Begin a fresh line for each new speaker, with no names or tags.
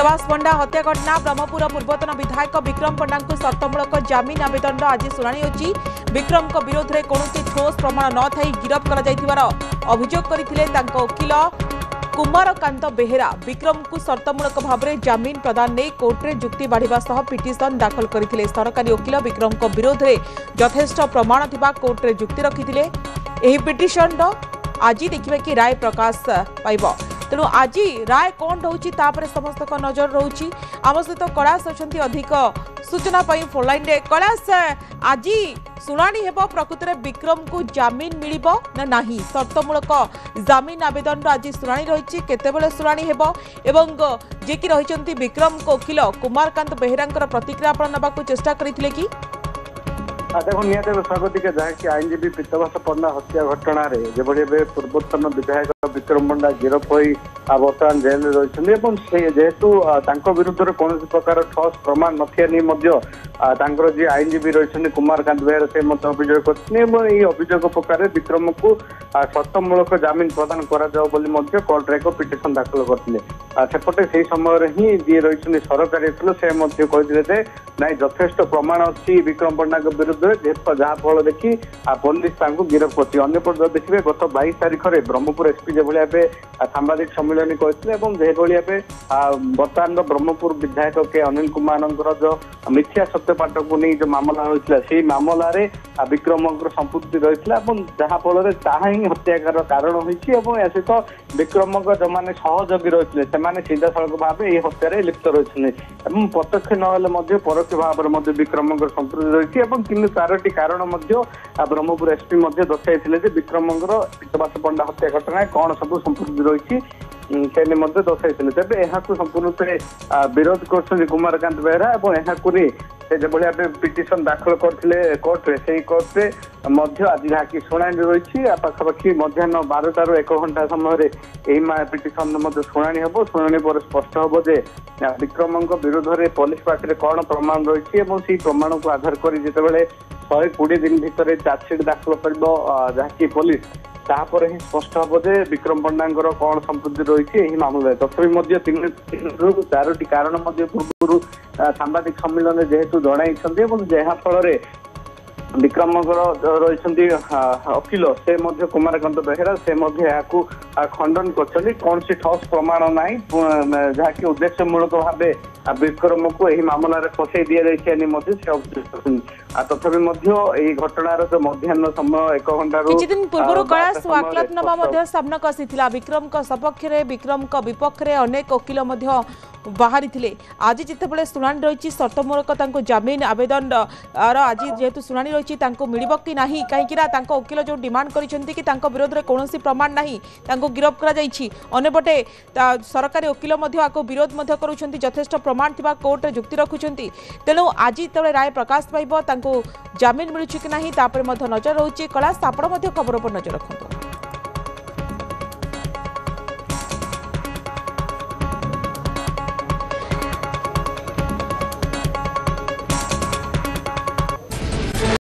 पीतवास पंडा हत्या घटना ब्रह्मपुर पूर्वतन विधायक विक्रम पंडा को शर्तमूलक जमीन आवेदन आज शुणाणी होची। विक्रम विरोध में कौन ठोस प्रमाण न थी गिरफ कर अभियोग करते वकिल कुमारकांत बेहेरा विक्रम को शर्तमूलक भाव में जमीन प्रदान नहीं कोर्टे जुक्ति बाढ़ा सह पिटिशन दाखल करते सरकारी वकिल विक्रम विरोध में यथेष्ट प्रमाण थिबा कोर्टे जुक्ति रखिते पिटिशन आज देखिए कि राय प्रकाश पाइब तेणु आज राय कौन रोचे समस्त नजर रोची आम सहित कैलाश अच्छा अधिक सूचना फोनलाइन रे कैलाश आज शुणाणी हेब प्रकृत में विक्रम को जमीन मिल ना शर्तमूलक जमीन आवेदन आज शुणाणी रही केतेबेले शुणाणी हेब एवं जे कि रही विक्रम को वकिल कुमारकांत बेहेरा प्रतिक्रिया आपण नबाकू चेष्टा करथिले कि
देखो निहत स्वागत जहाँकि आईनजीवी पीतवास पंडा हत्या घटना जो पूर्वतन विधायक विक्रम पंडा गिरफ हो बर्तमान जेल रही जेहेतु विरुद्ध में कौन प्रकार ठोस प्रमाण नथिया जी आईनजीवी रही कुमारकांत बेहेरा से अभियोग करते अभियोग प्रकार विक्रम को शर्तमूलक जमीन प्रदान कोर्टे एक पिटिशन दाखल करते सेपटे से समय ही जी रही सरकारी वकिल से कहते ना यथेष्ट प्रमाण अच्छी विक्रम पंडा विरुद्ध जहाँ फल देखी पुलिस गिरफ कर देखिए गत 22 तारीख में ब्रह्मपुर एसपी जो सांबादिक सम्मेलन करते बर्तमान ब्रह्मपुर विधायक के अनिल कुमार जो मिथ्या सत्यपाठ को नहीं जो मामला होता से मामला विक्रम संपुक्ति रही जहाँ फल ही हत्याकार कारण होती सहित विक्रम जो मैंने सहयोगी रही है सीधा सड़क भाव ये हत्यार लिप्त रही प्रत्यक्ष न परोक्ष भाव में विक्रम संपुक्ति रही चारोटी कारण ब्रह्मपुर एसपी दर्शाई विक्रम पीतवास पंडा हत्या घटना कौन सब संपुक्ति रही दर्शाई तेज यहाँ संपूर्ण विरोध कर कुमारकांत बेहेरा और जो भाई पिटिशन दाखल करते कोर्टे से कोर्टे आज जहाँकि शुणाणी रही पाखापाखि मध्याह्न 12 ରୁ 1 घंटा समय पिटिशन शुणाणी हम शुणाणी पर स्पष्ट हम जे विक्रम विरोध में पुलिस पाखे कौन प्रमाण रही है प्रमाण को आधार कर जिते 120 दिन भितर चार्जसीट दाखल कर जहाँकि पुलिस तापर ही स्पष्ट हम जे विक्रम पंडा कौन संपत्ति रही है मामला तथापि 3 ରୁ 4ଟି कारण पूर्व सांबादिक सम्मेलन जेहेतु जनाई जहाँ फल विक्रम रही वकिल से कुमारकांत बेहेरा से खंडन कर कौन सी ठोस प्रमाण ना जहाँकि उद्देश्यमूलक भाव विक्रम को यही मामला फसई दि जाए तथापि घटनार जो मध्याह्न समय 1 घंटा
दिन पूर्व कैलाश वाक्लात्नमा सामना आसीथिला विक्रम सपक्ष विक्रम विपक्ष अनेक वकिल बाहरी आज जितेबाला शुणाणी रही शर्तमूलक जमीन आवेदन आज जेहेतु शुणाणी रही मिल कि ना कहीं वकिल जो डिमांड कर विरोध में कौन प्रमाण ना गिरफ करपटे सरकारी वकिल विरोध करेष्ट प्रमाण थी कोर्टे जुक्ति रखुंट तेणु आज जो राय प्रकाश पाइब जमीन मिलूँ कि ना नजर रोचे कैलाश आपण खबर पर नजर रखु।